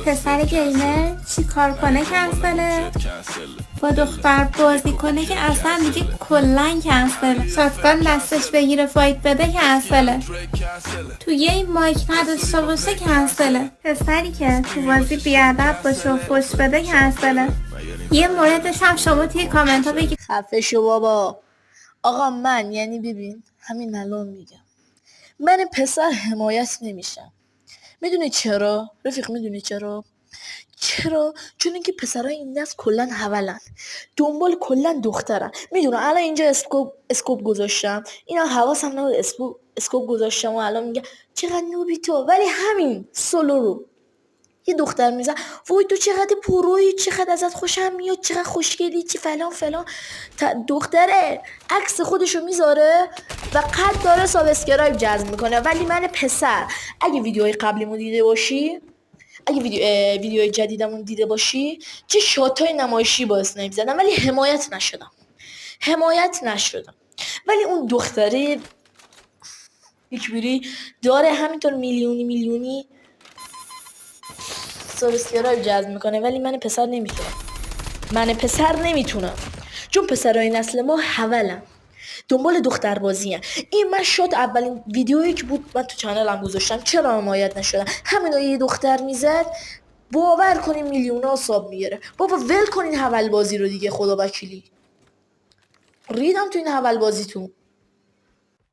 پسر گیمر چی کار کنه کنسله، با دختر بازی کنه که اصلا دیگه کلن کنسله، شاتگان دستش بگیره فایت بده کنسله، تو یه مایک نداشته باشه کنسله، پسری که تو بازی بیادب باشه و فوش بده کنسله. یه موردش هم شما توی کامنت ها بگید. خفه شو بابا. آقا من یعنی ببین همین الان میگم من پسر حمایت نمیشم. میدونی چرا رفیق؟ میدونی چرا؟ چون اینکه پسرای این نسل کلا حولن، دنبال کلا دخترن. میدونم الان اینجا اسکوپ گذاشتم، اینا حواسم نبود اسکوپ گذاشتم و الان میگه چقدر نوبی تو، ولی همین سولو رو یه دختر میزن وای تو چقدر پرویی، چقدر ازت خوشم میاد، چقدر خوشگلی، چی فلان فلان. دختره عکس خودشو میذاره و قد داره سابسکرایب جذب میکنه. ولی من پسر اگه ویدیوهای قبلیمو دیده باشی، اگه ویدیوهای جدیدمون دیده باشی، چه شاتای نمایشی با اسنایپ زدم ولی حمایت نشدم. ولی اون دختره یکبری داره همینطور میلیونی سابسکرایب جذب میکنه. ولی من پسر نمیتونم چون پسرای نسل ما حولن، دنبال دختر بازی. این من شد اولین ویدیویی که بود من تو چنلم گذاشتم، چرا حمایت نشدم؟ همین یه دختر میزد باور کنین میلیونا ساب میگیره. بابا ول کنین حول بازی رو دیگه، خدا وکیلی ریدم تو این حول بازیتون.